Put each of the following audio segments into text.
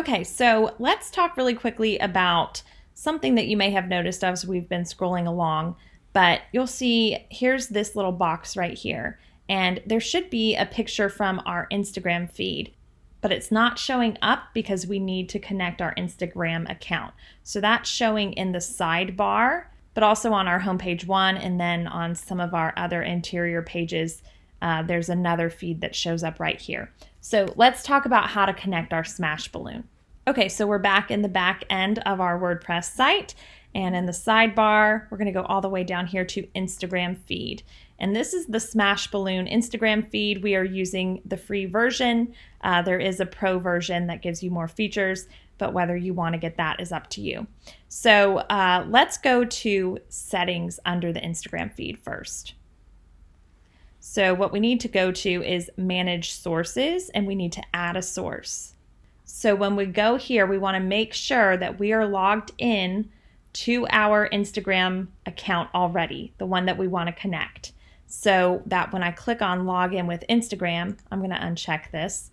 Okay, so let's talk really quickly about something that you may have noticed as we've been scrolling along, but you'll see here's this little box right here, and there should be a picture from our Instagram feed, but it's not showing up because we need to connect our Instagram account. So that's showing in the sidebar, but also on our homepage one, and then on some of our other interior pages, there's another feed that shows up right here. So let's talk about how to connect our Smashballoon. Okay, so we're back in the back end of our WordPress site, and in the sidebar, we're gonna go all the way down here to Instagram feed. And this is the Smashballoon Instagram feed. We are using the free version. There is a pro version that gives you more features, but whether you wanna get that is up to you. So let's go to settings under the Instagram feed first. So what we need to go to is manage sources, and we need to add a source. So when we go here, we want to make sure that we are logged in to our Instagram account already, the one that we want to connect. So that when I click on login with Instagram, I'm going to uncheck this.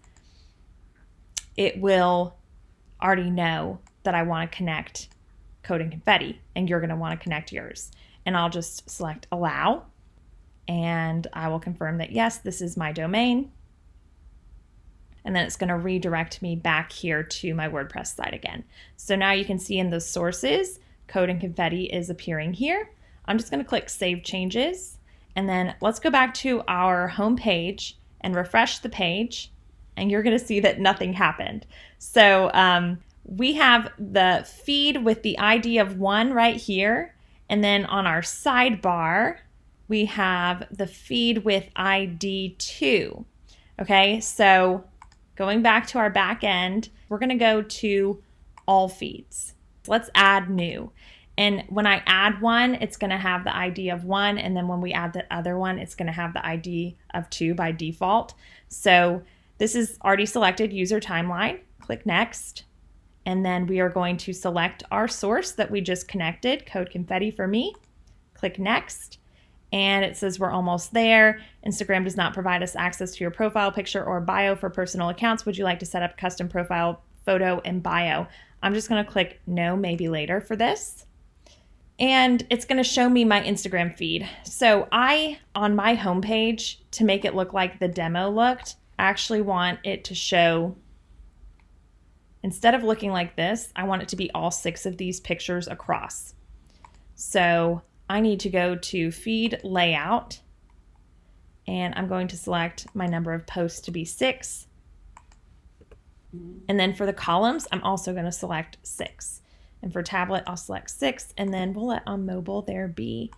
It will already know that I want to connect Code+Confetti, and you're going to want to connect yours. And I'll just select allow. And I will confirm that yes, this is my domain. And then it's going to redirect me back here to my WordPress site again. So now you can see in the sources, Code+Confetti is appearing here. I'm just going to click Save Changes. And then let's go back to our home page and refresh the page. And you're going to see that nothing happened. So we have the feed with the ID of 1 right here. And then on our sidebar, we have the feed with ID 2. Okay, so going back to our back end, we're going to go to all feeds. Let's add new. And when I add one, it's going to have the ID of 1. And then when we add the other one, it's going to have the ID of 2 by default. So this is already selected, user timeline. Click next. And then we are going to select our source that we just connected, Code+Confetti for me. Click next. And it says we're almost there. Instagram does not provide us access to your profile picture or bio for personal accounts. Would you like to set up custom profile photo and bio? I'm just going to click no, maybe later for this. And it's going to show me my Instagram feed. So on my homepage, to make it look like the demo looked, I actually want it to show, instead of looking like this, I want it to be all 6 of these pictures across. So I need to go to feed layout, and I'm going to select my number of posts to be 6. And then for the columns, I'm also going to select 6. And for tablet, I'll select 6, and then we'll let on mobile there be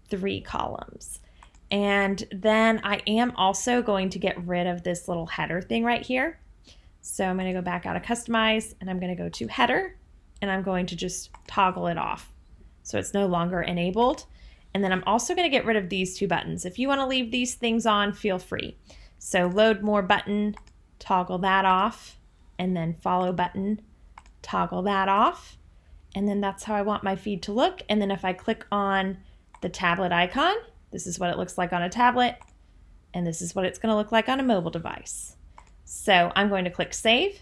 3 columns. And then I am also going to get rid of this little header thing right here. So I'm going to go back out of customize, and I'm going to go to header, and I'm going to just toggle it off. So it's no longer enabled. And then I'm also going to get rid of these 2 buttons. If you want to leave these things on, feel free. So load more button, toggle that off, and then follow button, toggle that off. And then that's how I want my feed to look. And then if I click on the tablet icon, this is what it looks like on a tablet, and this is what it's going to look like on a mobile device. So I'm going to click save.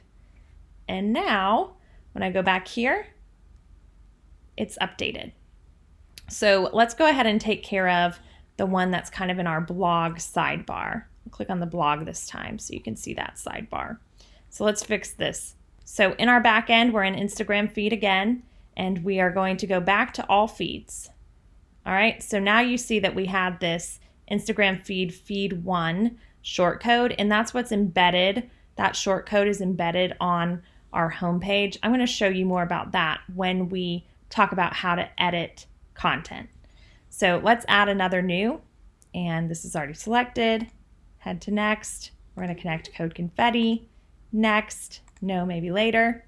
And now when I go back here, it's updated. So let's go ahead and take care of the one that's kind of in our blog sidebar. I'll click on the blog this time so you can see that sidebar. So let's fix this. So in our back end, we're in Instagram feed again, and we are going to go back to all feeds. All right, so now you see that we have this Instagram feed 1 shortcode, and that's what's embedded. That shortcode is embedded on our homepage. I'm going to show you more about that when we talk about how to edit content. So let's add another new, and this is already selected. Head to next. We're going to connect Code+Confetti. Next, no, maybe later.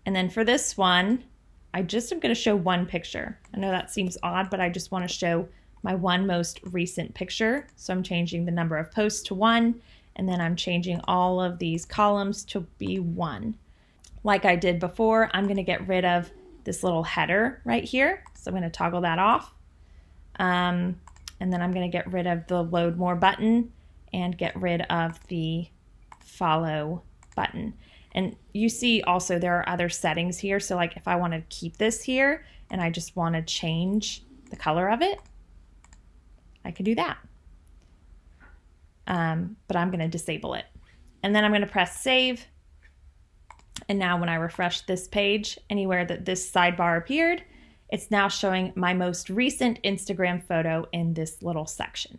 And then for this one, I just am going to show 1 picture. I know that seems odd, but I just want to show my 1 most recent picture. So I'm changing the number of posts to 1, and then I'm changing all of these columns to be 1. Like I did before, I'm going to get rid of this little header right here. So I'm going to toggle that off. And then I'm going to get rid of the load more button and get rid of the follow button. And you see also there are other settings here. So like if I want to keep this here and I just want to change the color of it, I can do that. But I'm going to disable it. And then I'm going to press save. And now when I refresh this page, anywhere that this sidebar appeared, it's now showing my most recent Instagram photo in this little section.